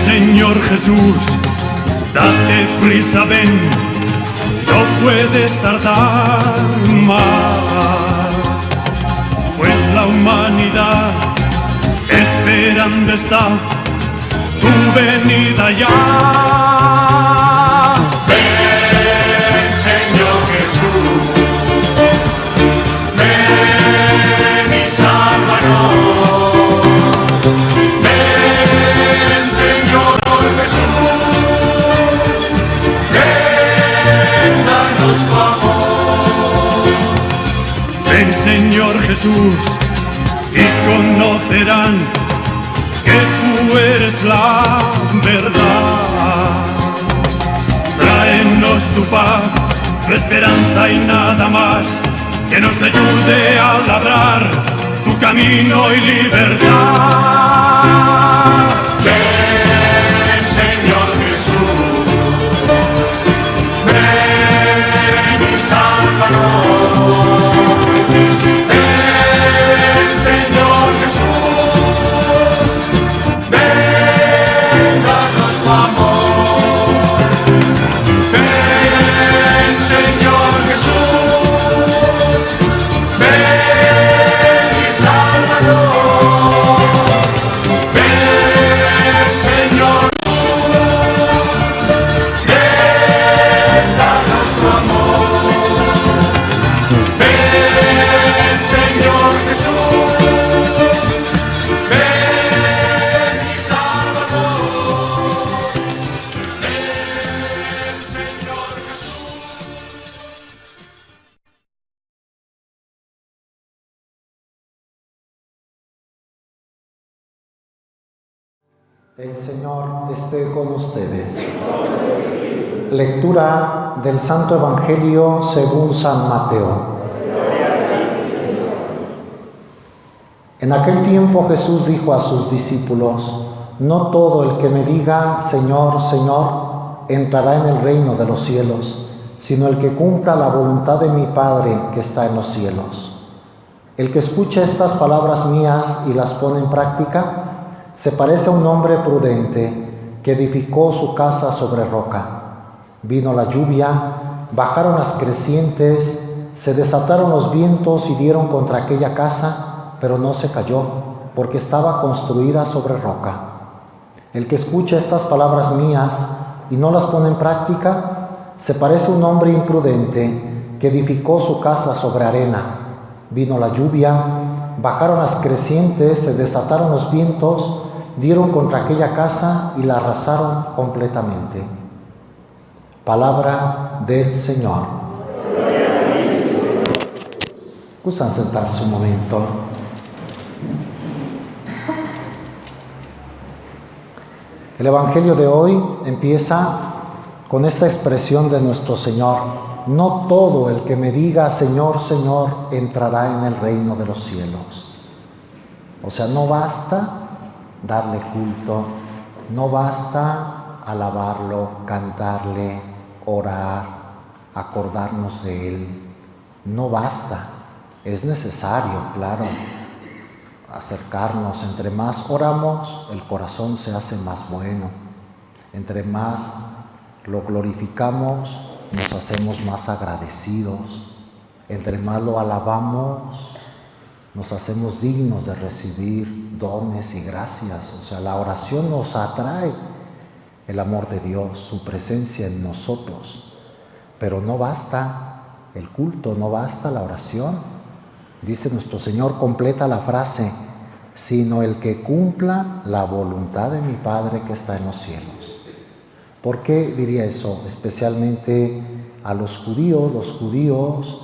Señor Jesús, date prisa, ven, no puedes tardar más, pues la humanidad esperando está tu venida ya. Ven, Señor Jesús, ven y sálvanos. Ven, Señor Jesús, ven, danos tu amor. Ven, Señor Jesús, y conocerán que tú eres la verdad. Tráenos tu paz, tu esperanza y nada más, que nos ayude a labrar tu camino y libertad. Ven, Señor Jesús, ven y sálvanos. Ven, Señor Jesús, ven, danos tu amor. Ven, Señor Jesús, ven y sálvanos. Ven, Señor Jesús, ven, danos tu amor. Ven, Señor Jesús, ven y sálvanos. Ven, Señor Jesús. El Señor esté con ustedes. Lectura del Santo Evangelio según San Mateo. En aquel tiempo Jesús dijo a sus discípulos: no todo el que me diga Señor, Señor, entrará en el reino de los cielos, sino el que cumpla la voluntad de mi Padre que está en los cielos. El que escucha estas palabras mías y las pone en práctica, se parece a un hombre prudente que edificó su casa sobre roca. Vino la lluvia, bajaron las crecientes, se desataron los vientos y dieron contra aquella casa, pero no se cayó, porque estaba construida sobre roca. El que escucha estas palabras mías y no las pone en práctica, se parece a un hombre imprudente que edificó su casa sobre arena. Vino la lluvia, bajaron las crecientes, se desataron los vientos, dieron contra aquella casa y la arrasaron completamente. Palabra del Señor. ¿Gustan sentarse un momento? El Evangelio de hoy empieza con esta expresión de nuestro Señor: no todo el que me diga Señor, Señor, entrará en el reino de los cielos. O sea, no basta darle culto, no basta alabarlo, cantarle, orar, acordarnos de Él. No basta, es necesario, claro, acercarnos. Entre más oramos, el corazón se hace más bueno. Entre más lo glorificamos, nos hacemos más agradecidos. Entre más lo alabamos, nos hacemos dignos de recibir dones y gracias. O sea, la oración nos atrae el amor de Dios, su presencia en nosotros. Pero no basta el culto, no basta la oración. Dice nuestro Señor, completa la frase: sino el que cumpla la voluntad de mi Padre que está en los cielos. ¿Por qué diría eso? Especialmente a los judíos. Los judíos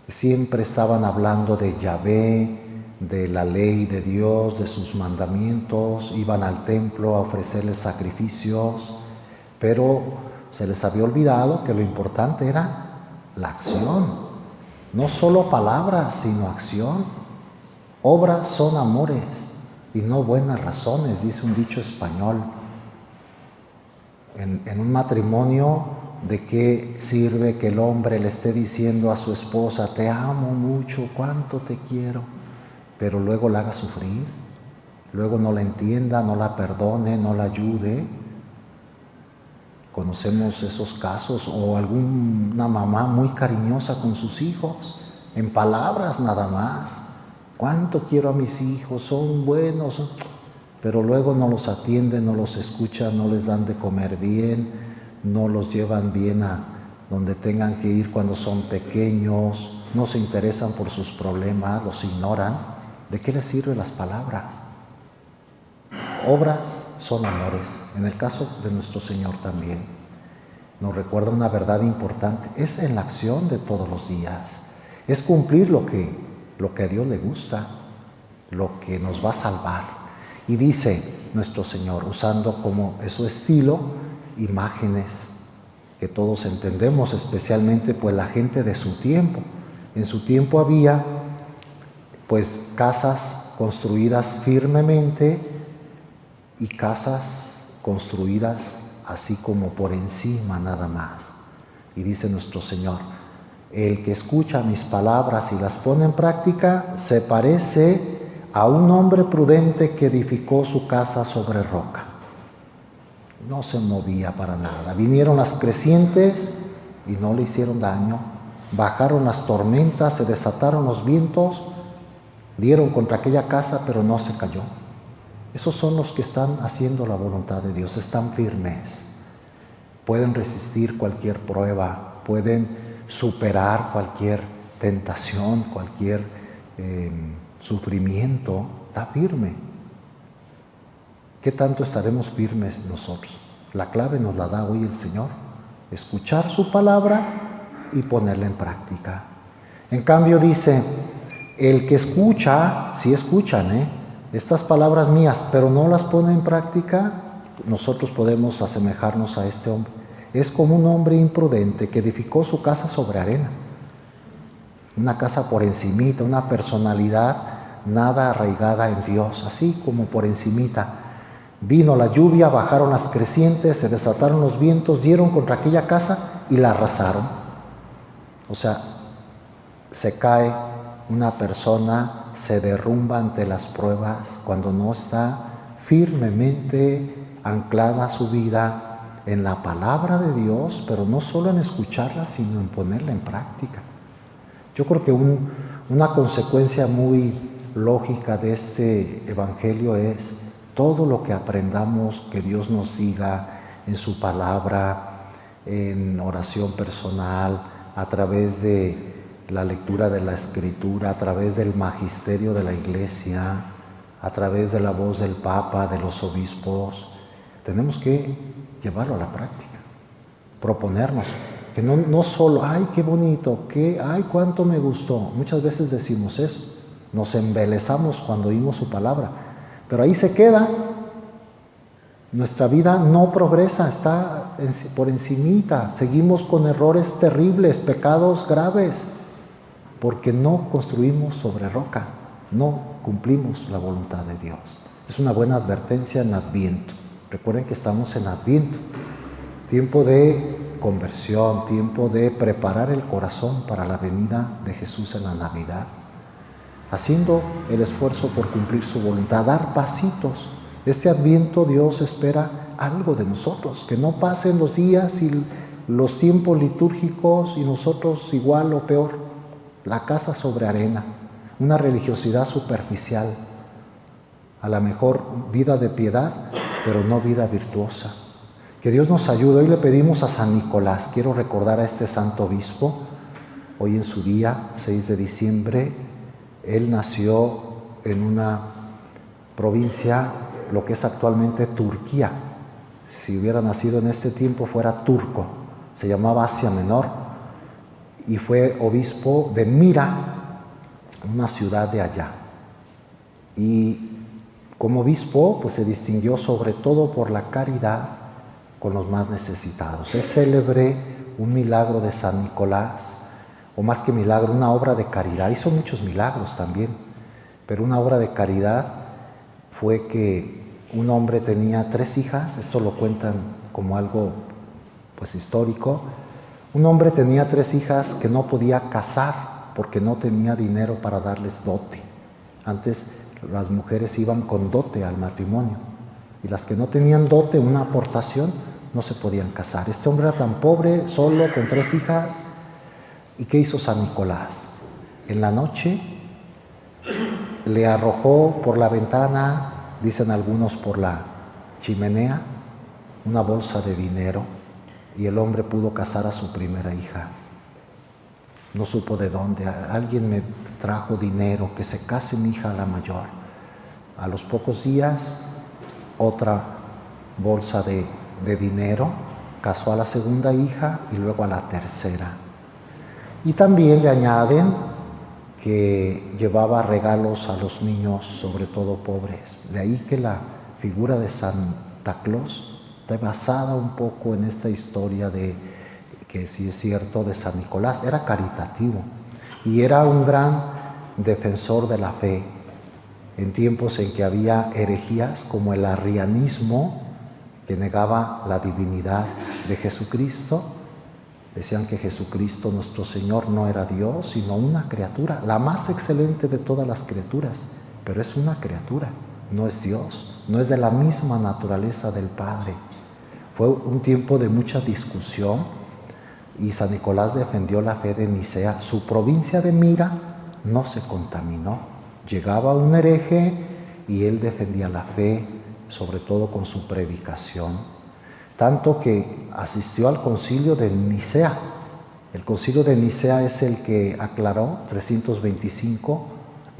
siempre estaban hablando de Yahvé, de la ley de Dios, de sus mandamientos. Iban al templo a ofrecerles sacrificios, pero se les había olvidado que lo importante era la acción. No solo palabras, sino acción. Obras son amores y no buenas razones, dice un dicho español. En un matrimonio, ¿de qué sirve que el hombre le esté diciendo a su esposa: te amo mucho, cuánto te quiero, pero luego la haga sufrir? luego no la entienda, no la perdone, no la ayude. Conocemos esos casos, o alguna mamá muy cariñosa con sus hijos, en palabras nada más. Cuánto quiero a mis hijos, son buenos, pero luego no los atienden, no los escuchan, no les dan de comer bien, no los llevan bien a donde tengan que ir cuando son pequeños, no se interesan por sus problemas, los ignoran. ¿De qué les sirven las palabras? Obras son amores. En el caso de nuestro Señor también nos recuerda una verdad importante. Es en la acción de todos los días. Es cumplir lo que a Dios le gusta, lo que nos va a salvar. Y dice nuestro Señor, usando como su estilo imágenes que todos entendemos, especialmente pues la gente de su tiempo. En su tiempo había pues casas construidas firmemente y casas construidas así como por encima nada más. Y dice nuestro Señor, el que escucha mis palabras y las pone en práctica se parece a un hombre prudente que edificó su casa sobre roca. No se movía para nada. Vinieron las crecientes y no le hicieron daño. Bajaron las tormentas, se desataron los vientos, dieron contra aquella casa, pero no se cayó. Esos son los que están haciendo la voluntad de Dios, están firmes. Pueden resistir cualquier prueba, pueden superar cualquier tentación, cualquier sufrimiento. Está firme. ¿Qué tanto estaremos firmes nosotros? La clave nos la da hoy el Señor. Escuchar su palabra y ponerla en práctica. En cambio dice, el que escucha, sí escuchan, estas palabras mías, pero no las pone en práctica, nosotros podemos asemejarnos a este hombre. Es como un hombre imprudente que edificó su casa sobre arena. Una casa por encimita, una personalidad nada arraigada en Dios, así como por encimita. Vino la lluvia, bajaron las crecientes, se desataron los vientos, dieron contra aquella casa y la arrasaron. O sea, se cae una persona, se derrumba ante las pruebas cuando no está firmemente anclada su vida en la palabra de Dios, pero no solo en escucharla, sino en ponerla en práctica. Yo creo que una consecuencia muy lógica de este evangelio es todo lo que aprendamos que Dios nos diga en su palabra, en oración personal, a través de la lectura de la Escritura, a través del magisterio de la Iglesia, a través de la voz del Papa, de los obispos. Tenemos que llevarlo a la práctica, proponernos, que no solo, ay, qué bonito, ay, cuánto me gustó. Muchas veces decimos eso, nos embelezamos cuando oímos su palabra, pero ahí se queda. Nuestra vida no progresa, está por encimita, seguimos con errores terribles, pecados graves, porque no construimos sobre roca, no cumplimos la voluntad de Dios. Es una buena advertencia en Adviento. Recuerden que estamos en Adviento, tiempo de conversión, tiempo de preparar el corazón para la venida de Jesús en la Navidad, haciendo el esfuerzo por cumplir su voluntad, dar pasitos. Este Adviento Dios espera algo de nosotros, que no pasen los días y los tiempos litúrgicos y nosotros igual o peor, la casa sobre arena, una religiosidad superficial, a la mejor vida de piedad, pero no vida virtuosa. Que Dios nos ayude. Hoy le pedimos a San Nicolás, quiero recordar a este santo obispo, hoy en su día, 6 de diciembre, él nació en una provincia, lo que es actualmente Turquía. Si hubiera nacido en este tiempo fuera turco, se llamaba Asia Menor y fue obispo de Mira, una ciudad de allá. Y como obispo pues se distinguió sobre todo por la caridad con los más necesitados. Es célebre un milagro de San Nicolás, o más que milagro, una obra de caridad. Hizo muchos milagros también, pero una obra de caridad fue que un hombre tenía 3 hijas, esto lo cuentan como algo pues histórico. Un hombre tenía 3 hijas que no podía casar porque no tenía dinero para darles dote. Antes las mujeres iban con dote al matrimonio y las que no tenían dote, una aportación, no se podían casar. Este hombre era tan pobre, solo, con 3 hijas. ¿Y qué hizo San Nicolás? En la noche le arrojó por la ventana, dicen algunos por la chimenea, una bolsa de dinero, y el hombre pudo casar a su primera hija. No supo de dónde. Alguien me trajo dinero, que se case mi hija la mayor. A los pocos días, otra bolsa de dinero, casó a la segunda hija y luego a la tercera. Y también le añaden que llevaba regalos a los niños, sobre todo pobres. De ahí que la figura de Santa Claus está basada un poco en esta historia de, que sí es cierto, de San Nicolás. Era caritativo y era un gran defensor de la fe en tiempos en que había herejías como el arrianismo, que negaba la divinidad de Jesucristo. Decían que Jesucristo, nuestro Señor, no era Dios, sino una criatura, la más excelente de todas las criaturas, pero es una criatura, no es Dios, no es de la misma naturaleza del Padre. Fue un tiempo de mucha discusión y San Nicolás defendió la fe de Nicea. Su provincia de Mira no se contaminó. Llegaba un hereje y él defendía la fe, sobre todo con su predicación. Tanto que asistió al concilio de Nicea. El concilio de Nicea es el que aclaró, 325,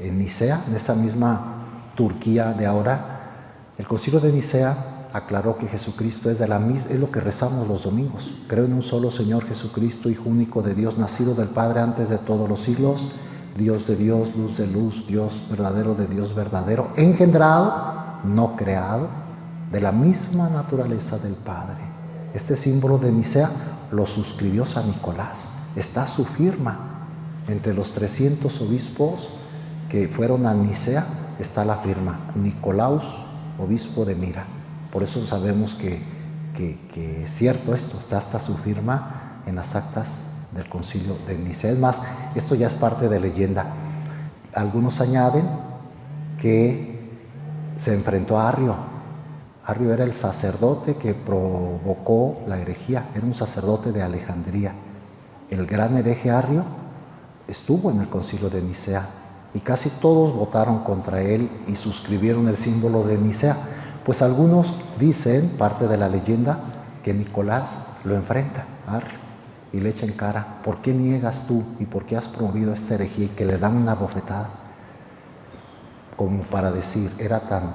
en Nicea, en esa misma Turquía de ahora. El concilio de Nicea aclaró que Jesucristo es lo que rezamos los domingos. Creo en un solo Señor Jesucristo, Hijo único de Dios, nacido del Padre antes de todos los siglos, Dios de Dios, luz de luz, Dios verdadero de Dios verdadero, engendrado, no creado, de la misma naturaleza del Padre. Este símbolo de Nicea lo suscribió San Nicolás. Está su firma. Entre los 300 obispos que fueron a Nicea está la firma, Nicolaus, obispo de Mira. Por eso sabemos que es cierto esto, está hasta su firma en las actas del concilio de Nicea. Es más, esto ya es parte de leyenda. Algunos añaden que se enfrentó a Arrio. Arrio era el sacerdote que provocó la herejía, era un sacerdote de Alejandría. El gran hereje Arrio estuvo en el concilio de Nicea y casi todos votaron contra él y suscribieron el símbolo de Nicea. Pues algunos dicen, parte de la leyenda, que Nicolás lo enfrenta a Arrio y le echa en cara: ¿por qué niegas tú y por qué has promovido esta herejía? Y que le dan una bofetada, como para decir, era tan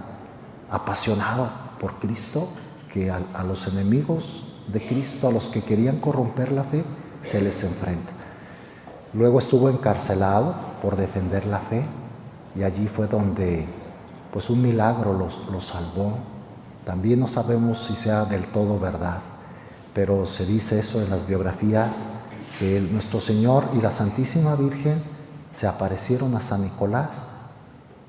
apasionado por Cristo que a los enemigos de Cristo, a los que querían corromper la fe, se les enfrenta. Luego estuvo encarcelado por defender la fe y allí fue donde pues un milagro lo salvó. También no sabemos si sea del todo verdad, pero se dice eso en las biografías, que nuestro Señor y la Santísima Virgen se aparecieron a San Nicolás,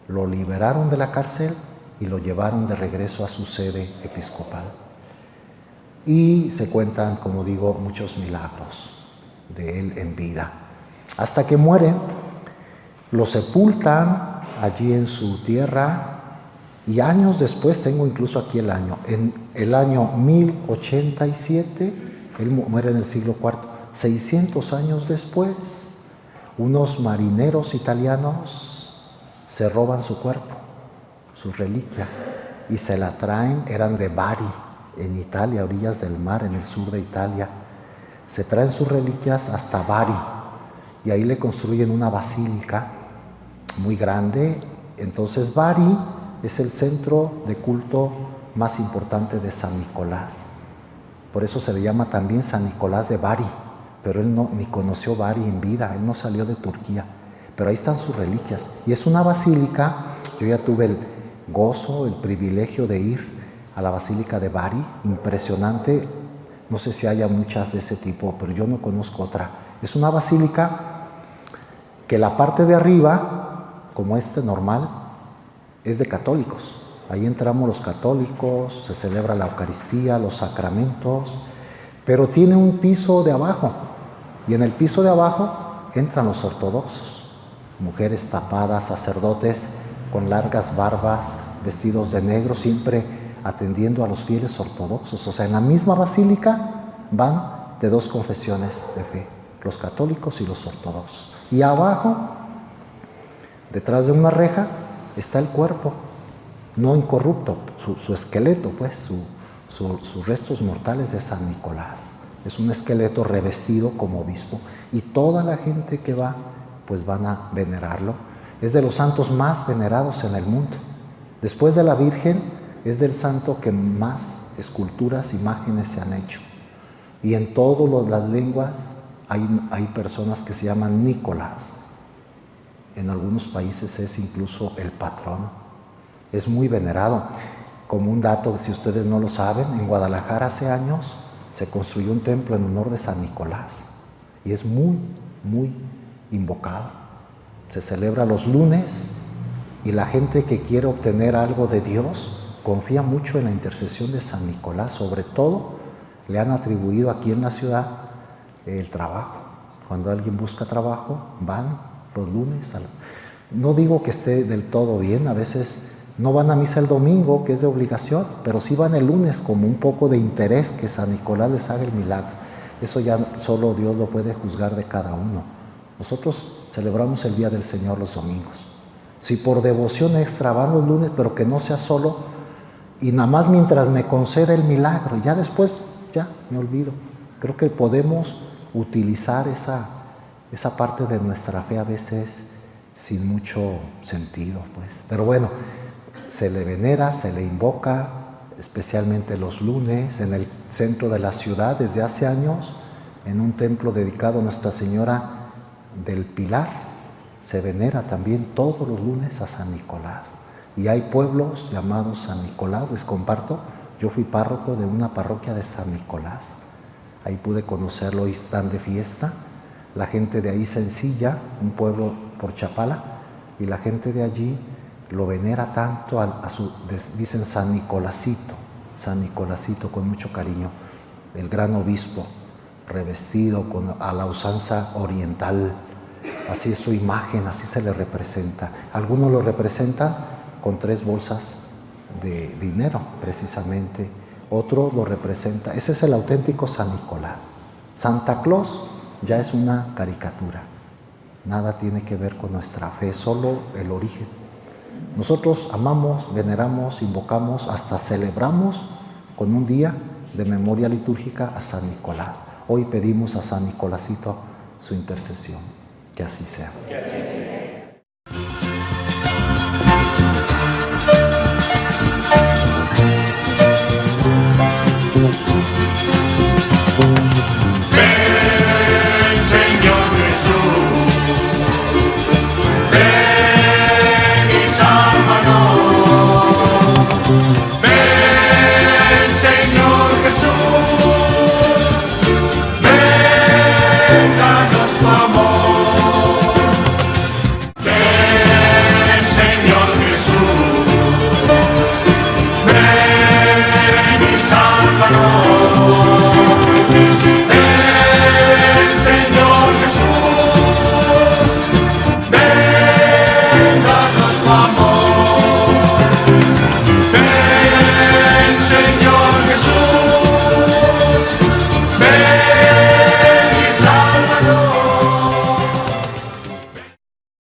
lo liberaron de la cárcel y lo llevaron de regreso a su sede episcopal. Y se cuentan, como digo, muchos milagros de él en vida. Hasta que muere, lo sepultan allí en su tierra y años después, tengo incluso aquí el año, en el año 1087, él muere en el siglo IV, 600 años después, unos marineros italianos se roban su cuerpo, su reliquia, y se la traen. Eran de Bari, en Italia, orillas del mar, en el sur de Italia. Se traen sus reliquias hasta Bari y ahí le construyen una basílica muy grande. Entonces Bari es el centro de culto más importante de San Nicolás. Por eso se le llama también San Nicolás de Bari, pero él no ni conoció Bari en vida, él no salió de Turquía, pero ahí están sus reliquias. Y es una basílica. Yo ya tuve el gozo, el privilegio de ir a la basílica de Bari, impresionante. No sé si haya muchas de ese tipo, pero yo no conozco otra. Es una basílica que la parte de arriba, como normal, es de católicos. Ahí entramos los católicos, se celebra la Eucaristía, los sacramentos, pero tiene un piso de abajo, y en el piso de abajo entran los ortodoxos, mujeres tapadas, sacerdotes, con largas barbas, vestidos de negro, siempre atendiendo a los fieles ortodoxos. O sea, en la misma basílica van de dos confesiones de fe, los católicos y los ortodoxos. Y abajo, detrás de una reja, está el cuerpo, no incorrupto, su esqueleto, pues, sus restos mortales de San Nicolás. Es un esqueleto revestido como obispo y toda la gente que va, pues van a venerarlo. Es de los santos más venerados en el mundo. Después de la Virgen, es del santo que más esculturas, imágenes se han hecho. Y en todas las lenguas hay personas que se llaman Nicolás. En algunos países es incluso el patrono. Es muy venerado. Como un dato, si ustedes no lo saben, en Guadalajara hace años se construyó un templo en honor de San Nicolás. Y es muy, muy invocado. Se celebra los lunes y la gente que quiere obtener algo de Dios confía mucho en la intercesión de San Nicolás. Sobre todo, le han atribuido aquí en la ciudad el trabajo. Cuando alguien busca trabajo, van los lunes. No digo que esté del todo bien, a veces no van a misa el domingo, que es de obligación, pero sí van el lunes como un poco de interés que San Nicolás les haga el milagro. Eso ya solo Dios lo puede juzgar de cada uno. Nosotros celebramos el Día del Señor los domingos. Si por devoción extra van los lunes, pero que no sea solo y nada más mientras me concede el milagro, ya después ya me olvido. Creo que podemos utilizar esa parte de nuestra fe a veces sin mucho sentido, pues. Pero bueno, se le venera, se le invoca, especialmente los lunes, en el centro de la ciudad desde hace años, en un templo dedicado a Nuestra Señora del Pilar, se venera también todos los lunes a San Nicolás. Y hay pueblos llamados San Nicolás, les comparto, yo fui párroco de una parroquia de San Nicolás. Ahí pude conocerlo y están de fiesta. La gente de ahí sencilla, un pueblo por Chapala, y la gente de allí lo venera tanto dicen San Nicolásito, con mucho cariño, el gran obispo, revestido a la usanza oriental. Así es su imagen, así se le representa. Algunos lo representan con 3 bolsas de dinero, precisamente. Otro lo representa, ese es el auténtico San Nicolás. Santa Claus ya es una caricatura. Nada tiene que ver con nuestra fe, solo el origen. Nosotros amamos, veneramos, invocamos, hasta celebramos con un día de memoria litúrgica a San Nicolás. Hoy pedimos a San Nicolásito su intercesión. Que así sea. Que así sea.